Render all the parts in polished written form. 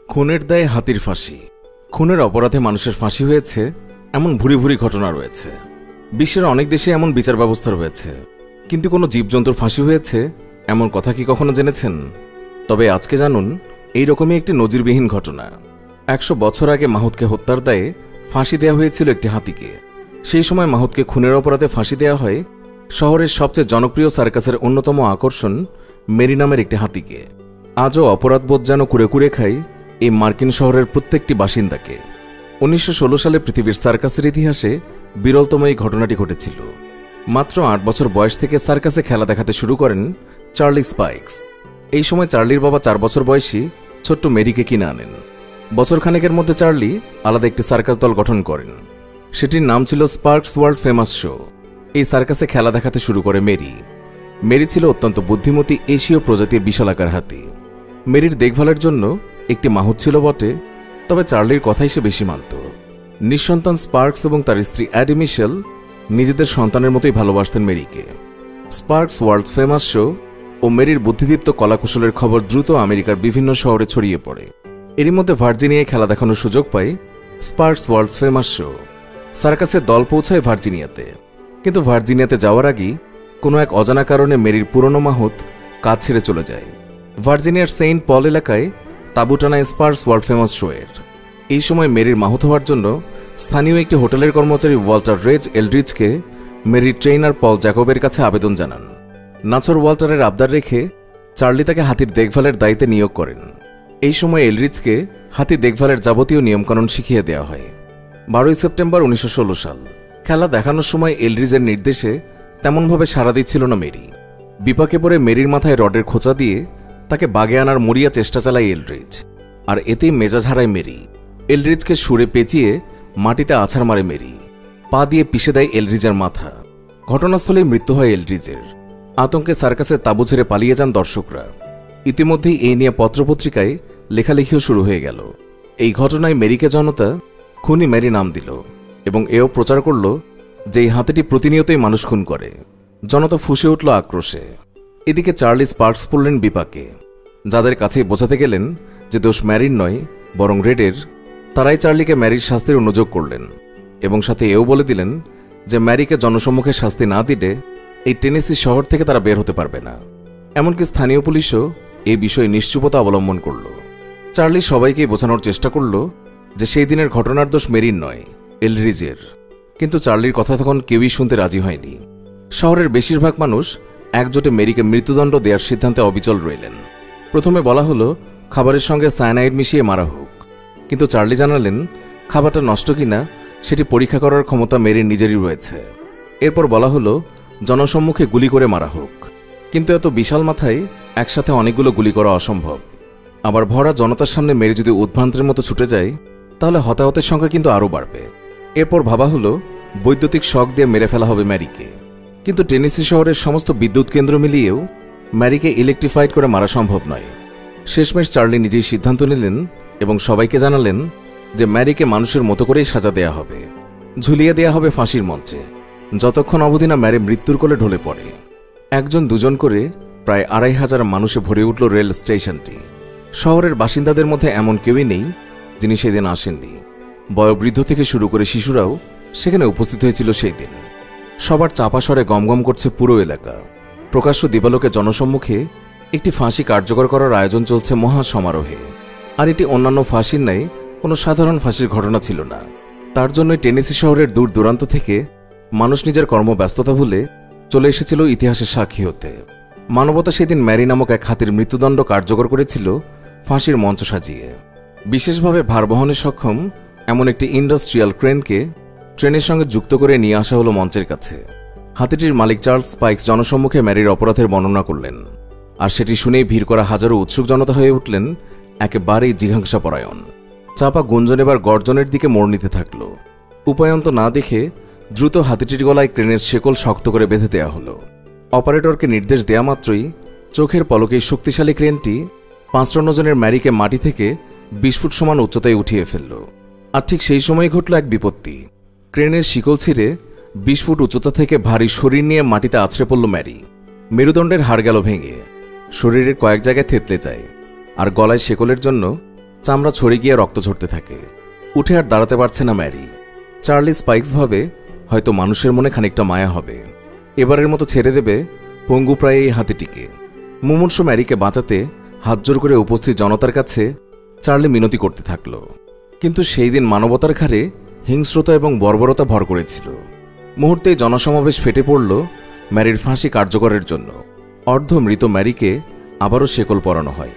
খুনের দায়ে হাতির ফাঁসি। খুনের অপরাধে মানুষের ফাঁসি হয়েছে এমন ভুরি ভুরি ঘটনা রয়েছে। বিশ্বের অনেক দেশে এমন বিচার ব্যবস্থা রয়েছে, কিন্তু কোনো জীবজন্তুর ফাঁসি হয়েছে এমন কথা কি কখনো জেনেছেন? তবে আজকে জানুন এই রকমই একটি নজিরবিহীন ঘটনা। 100 বছর আগে মাহুতকে হত্যার দায়ে ফাঁসি দেওয়া হয়েছিল একটি হাতিকে। সেই সময় মাহুতকে খুনের অপরাধে ফাঁসি দেওয়া হয় শহরের সবচেয়ে জনপ্রিয় সার্কাসের অন্যতম আকর্ষণ মেরি নামের একটি হাতিকে। আজও অপরাধবোধ যেন কুরে কুরে খায় এই মার্কিন শহরের প্রত্যেকটি বাসিন্দাকে। 1916 সালে পৃথিবীর সার্কাসের ইতিহাসে বিরলতম এই ঘটনাটি ঘটেছিল। মাত্র 8 বছর বয়স থেকে সার্কাসে খেলা দেখাতে শুরু করেন চার্লি স্পাইক্স। এই সময় চার্লির বাবা 4 বছর বয়সী ছোট্ট মেরিকে কিনে আনেন। বছরখানেকের মধ্যে চার্লি আলাদা একটি সার্কাস দল গঠন করেন। সেটির নাম ছিল স্পার্কস ওয়ার্ল্ড ফেমাস শো। এই সার্কাসে খেলা দেখাতে শুরু করে মেরি। মেরি ছিল অত্যন্ত বুদ্ধিমতী এশীয় প্রজাতির বিশালাকার হাতি। মেরির দেখভালের জন্য একটি মাহুত ছিল বটে, তবে চার্লির কথাই সে বেশি মানত। নিঃসন্তান স্পার্কস এবং তার স্ত্রী অ্যাডি মিশেল নিজেদের সন্তানের মতোই ভালোবাসতেন মেরিকে। স্পার্কস ওয়ার্ল্ড ফেমাস শো ও মেরির বুদ্ধিদীপ্ত কলাকুশলের খবর দ্রুত আমেরিকার বিভিন্ন শহরে ছড়িয়ে পড়ে। এরই মধ্যে ভার্জিনিয়ায় খেলা দেখানোর সুযোগ পায় স্পার্কস ওয়ার্ল্ড ফেমাস শো। সার্কাসের দল পৌঁছায় ভার্জিনিয়াতে, কিন্তু ভার্জিনিয়াতে যাওয়ার আগেই কোনো এক অজানা কারণে মেরির পুরনো মাহুত কাজ ছেড়ে চলে যায়। ভার্জিনিয়ার সেন্ট পল এলাকায় তাঁবু টানায় স্পার্কস ওয়ার্ল্ড ফেমাস শো এর। এই সময় মেরির মাহুত হওয়ার জন্য স্থানীয় একটি হোটেলের কর্মচারী ওয়াল্টার রেজ এলড্রিজকে মেরির ট্রেইনার পল জ্যাকবের কাছে আবেদন জানান। নাছর ওয়াল্টারের আবদার রেখে চার্লি তাকে হাতির দেখভালের দায়িত্বে নিয়োগ করেন। এই সময় এলড্রিজকে হাতি দেখভালের যাবতীয় নিয়মকানুন শিখিয়ে দেওয়া হয়। 12 সেপ্টেম্বর 1916 সাল। খেলা দেখানোর সময় এলড্রিজের নির্দেশে তেমনভাবে সাড়া দিচ্ছিল না মেরি। বিপাকে পড়ে মেরির মাথায় রডের খোঁচা দিয়ে তাকে বাগে আনার মরিয়া চেষ্টা চালায় এলড্রিজ, আর এতেই মেজাজ হারায় মেরি। এলড্রিজকে সুরে পেঁচিয়ে মাটিতে আছাড় মারে মেরি। পা দিয়ে পিষে দেয় এলড্রিজের মাথা। ঘটনাস্থলেই মৃত্যু হয় এলড্রিজের। আতঙ্কে সার্কাসের তাঁবু ছেড়ে পালিয়ে যান দর্শকরা। ইতিমধ্যেই এই নিয়ে পত্রপত্রিকায় লেখালেখিও শুরু হয়ে গেল। এই ঘটনায় মেরিকে জনতা খুনি মেরি নাম দিল এবং এও প্রচার করল যে এই হাতিটি প্রতিনিয়তই মানুষ খুন করে। জনতা ফুঁসে উঠল আক্রোশে। এদিকে চার্লি স্পার্কস পড়লেন বিপাকে। যাদের কাছে বোঝাতে গেলেন যে দোষ ম্যারির নয় বরং রেডের, তারাই চার্লিকে ম্যারির শাস্তির অনুযোগ করলেন এবং সাথে এও বলে দিলেন যে ম্যারিকে জনসম্মুখে শাস্তি না দিলে এই টেনেসি শহর থেকে তারা বের হতে পারবে না। এমনকি স্থানীয় পুলিশও এই বিষয়ে নিশ্চুপতা অবলম্বন করল। চার্লি সবাইকে বোঝানোর চেষ্টা করল যে সেই দিনের ঘটনার দোষ মেরির নয়, এলড্রিজের। কিন্তু চার্লির কথা তখন কেউই শুনতে রাজি হয়নি। শহরের বেশিরভাগ মানুষ একজোটে মেরিকে মৃত্যুদণ্ড দেওয়ার সিদ্ধান্তে অবিচল রইলেন। প্রথমে বলা হলো খাবারের সঙ্গে সায়ানাইড মিশিয়ে মারা হোক, কিন্তু চার্লি জানালেন খাবারটা নষ্ট কিনা সেটি পরীক্ষা করার ক্ষমতা মেরির নিজেরই রয়েছে। এরপর বলা হলো জনসম্মুখে গুলি করে মারা হোক, কিন্তু এত বিশাল মাথায় একসাথে অনেকগুলো গুলি করা অসম্ভব। আবার ভরা জনতার সামনে মেরি যদি উদ্ভ্রান্তের মতো ছুটে যায় তাহলে হতাহতের সংখ্যা কিন্তু আরও বাড়বে। এরপর ভাবা হলো বৈদ্যুতিক শক দিয়ে মেরে ফেলা হবে ম্যারিকে, কিন্তু টেনেসি শহরের সমস্ত বিদ্যুৎ কেন্দ্র মিলিয়েও ম্যারিকে ইলেকট্রিফাইড করে মারা সম্ভব নয়। শেষমেশ চার্লি নিজেই সিদ্ধান্ত নিলেন এবং সবাইকে জানালেন যে ম্যারিকে মানুষের মতো করেই সাজা দেয়া হবে, ঝুলিয়ে দেয়া হবে ফাঁসির মঞ্চে, যতক্ষণ অবধি না ম্যারি মৃত্যুর কোলে ঢলে পড়ে। 1-2 করে প্রায় 2500 মানুষে ভরে উঠল রেল স্টেশনটি। শহরের বাসিন্দাদের মধ্যে এমন কেউই নেই যিনি সেদিন আসেননি। বয়োবৃদ্ধ থেকে শুরু করে শিশুরাও সেখানে উপস্থিত হয়েছিল সেই দিন। সবার চাপা স্বরে গমগম করছে পুরো এলাকা। প্রকাশ্য দিবালোকে জনসম্মুখে একটি ফাঁসি কার্যকর করার আয়োজন চলছে মহা সমারোহে। আর এটি অন্যান্য ফাঁসির ন্যায় কোনো সাধারণ ফাঁসির ঘটনা ছিল না। তার জন্যই টেনেসি শহরের দূর দূরান্ত থেকে মানুষ নিজের কর্মব্যস্ততা ভুলে চলে এসেছিল ইতিহাসের সাক্ষী হতে। মানবতা সেদিন ম্যারি নামক এক হাতির মৃত্যুদণ্ড কার্যকর করেছিল ফাঁসির মঞ্চ সাজিয়ে। বিশেষভাবে ভার বহনে সক্ষম এমন একটি ইন্ডাস্ট্রিয়াল ক্রেনকে ট্রেনের সঙ্গে যুক্ত করে নিয়ে আসা হলো মঞ্চের কাছে। হাতিটির মালিক চার্লস স্পাইক্স জনসম্মুখে ম্যারির অপরাধের বর্ণনা করলেন, আর সেটি শুনেই ভিড় করা হাজারো উৎসুক জনতা হয়ে উঠলেন একেবারেই জিঘাংসাপরায়ণ। চাপা গুঞ্জন এবার গর্জনের দিকে মোড় নিতে থাকল। উপায়ন্ত না দেখে দ্রুত হাতিটির গলায় ক্রেনের শেকল শক্ত করে বেঁধে দেওয়া হলো। অপারেটরকে নির্দেশ দেয়া মাত্রই চোখের পলকেই শক্তিশালী ক্রেনটি 55 জনের ম্যারিকে মাটি থেকে 20 ফুট সমান উচ্চতায় উঠিয়ে ফেলল। আর ঠিক সেই সময় ঘটল এক বিপত্তি। ক্রেনের শিকল ছিঁড়ে 20 ফুট উচ্চতা থেকে ভারী শরীর নিয়ে মাটিতে আছড়ে পড়ল ম্যারি। মেরুদণ্ডের হাড় গেল ভেঙে, শরীরের কয়েক জায়গায় থেতলে যায়, আর গলায় শেকলের জন্য চামড়া ছড়ে গিয়ে রক্ত ঝরতে থাকে। উঠে আর দাঁড়াতে পারছে না ম্যারি। চার্লি স্পাইক্স ভাবে হয়তো মানুষের মনে খানিকটা মায়া হবে, এবারের মতো ছেড়ে দেবে পঙ্গুপ্রায় এই হাতিটিকে। মুমূর্ষু ম্যারিকে বাঁচাতে হাতজোড় করে উপস্থিত জনতার কাছে চার্লি মিনতি করতে থাকল। কিন্তু সেই দিন মানবতার ঘাড়ে হিংস্রতা এবং বর্বরতা ভর করেছিল। মুহূর্তেই জনসমাবেশ ফেটে পড়ল ম্যারির ফাঁসি কার্যকরের জন্য। অর্ধ মৃত ম্যারিকে আবারও শেকল পরানো হয়।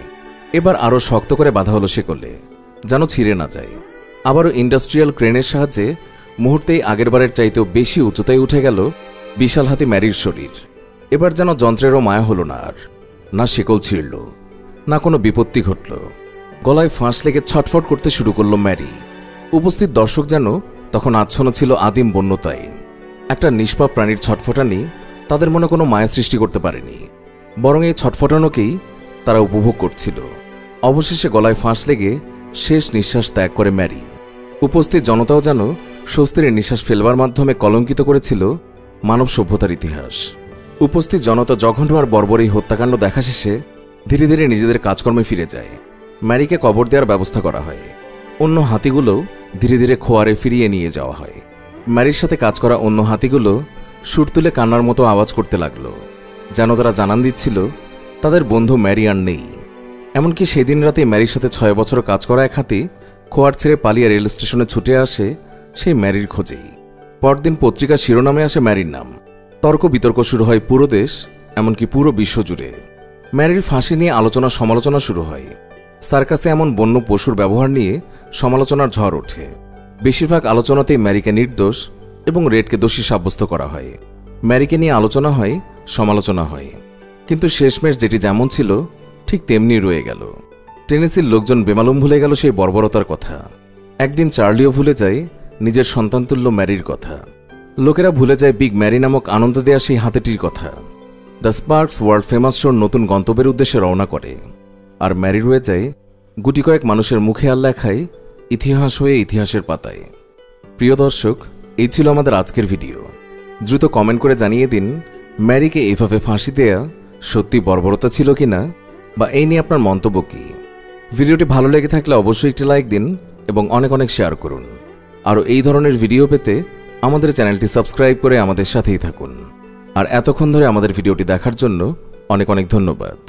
এবার আরও শক্ত করে বাঁধা হলো শেকলে, যেন ছিঁড়ে না যায়। আবারও ইন্ডাস্ট্রিয়াল ক্রেনের সাহায্যে মুহূর্তেই আগেরবারের চাইতেও বেশি উচ্চতায় উঠে গেল বিশাল হাতি ম্যারির শরীর। এবার যেন যন্ত্রেরও মায়া হলো না আর, না শেকল ছিঁড়ল, না কোনো বিপত্তি ঘটল। গলায় ফাঁস লেগে ছটফট করতে শুরু করল ম্যারি। উপস্থিত দর্শক যেন তখন আচ্ছন্ন ছিল আদিম বন্যতায়। একটা নিষ্পাপ প্রাণীর ছটফটানি তাদের মনে কোনো মায়া সৃষ্টি করতে পারেনি, বরং এই ছটফটানোকেই তারা উপভোগ করছিল। অবশেষে গলায় ফাঁস লেগে শেষ নিঃশ্বাস ত্যাগ করে ম্যারি। উপস্থিত জনতাও যেন স্বস্তির নিঃশ্বাস ফেলবার মাধ্যমে কলঙ্কিত করেছিল মানব সভ্যতার ইতিহাস। উপস্থিত জনতা জঘন্য আর বর্বর এই হত্যাকাণ্ড দেখা শেষে ধীরে ধীরে নিজেদের কাজকর্মে ফিরে যায়। ম্যারিকে কবর দেওয়ার ব্যবস্থা করা হয়। অন্য হাতিগুলো ধীরে ধীরে খোয়ারে ফিরিয়ে নিয়ে যাওয়া হয়। ম্যারির সাথে কাজ করা অন্য হাতিগুলো সুর তুলে কান্নার মতো আওয়াজ করতে লাগল, যেন তারা জানান দিচ্ছিল তাদের বন্ধু ম্যারি আর নেই। এমনকি সেদিন রাতে ম্যারির সাথে 6 বছর কাজ করা এক হাতি খোয়ার ছেড়ে পালিয়ে রেল স্টেশনে ছুটে আসে সেই ম্যারির খোঁজেই। পরদিন পত্রিকার শিরোনামে আসে ম্যারির নাম। তর্ক বিতর্ক শুরু হয় পুরো দেশ, এমনকি পুরো বিশ্ব জুড়ে। ম্যারির ফাঁসি নিয়ে আলোচনা সমালোচনা শুরু হয়। সার্কাসে এমন বন্য পশুর ব্যবহার নিয়ে সমালোচনার ঝড় ওঠে। বেশিরভাগ আলোচনাতেই ম্যারিকে নির্দোষ এবং রেডকে দোষী সাব্যস্ত করা হয়। ম্যারিকে নিয়ে আলোচনা হয়, সমালোচনা হয়, কিন্তু শেষমেশ যেটি যেমন ছিল ঠিক তেমনি রয়ে গেল। টেনেসির লোকজন বেমালুম ভুলে গেল সেই বর্বরতার কথা। একদিন চার্লিও ভুলে যায় নিজের সন্তানতুল্য ম্যারির কথা। লোকেরা ভুলে যায় বিগ ম্যারি নামক আনন্দ দেয়া সেই হাতিটির কথা। দ্য স্পার্কস ওয়ার্ল্ড ফেমাস শোর নতুন গন্তব্যের উদ্দেশ্যে রওনা করে, আর ম্যারি রয়ে যায় গুটি কয়েক মানুষের মুখে আর লেখায় ইতিহাস হয়ে ইতিহাসের পাতায়। প্রিয় দর্শক, এই ছিল আমাদের আজকের ভিডিও। দ্রুত কমেন্ট করে জানিয়ে দিন ম্যারিকে এইভাবে ফাঁসি দেয়া সত্যি বর্বরতা ছিল কিনা, বা এই নিয়ে আপনার মন্তব্য কি। ভিডিওটি ভালো লেগে থাকলে অবশ্যই একটি লাইক দিন এবং অনেক অনেক শেয়ার করুন। আরও এই ধরনের ভিডিও পেতে আমাদের চ্যানেলটি সাবস্ক্রাইব করে আমাদের সাথেই থাকুন। আর এতক্ষণ ধরে আমাদের ভিডিওটি দেখার জন্য অনেক অনেক ধন্যবাদ।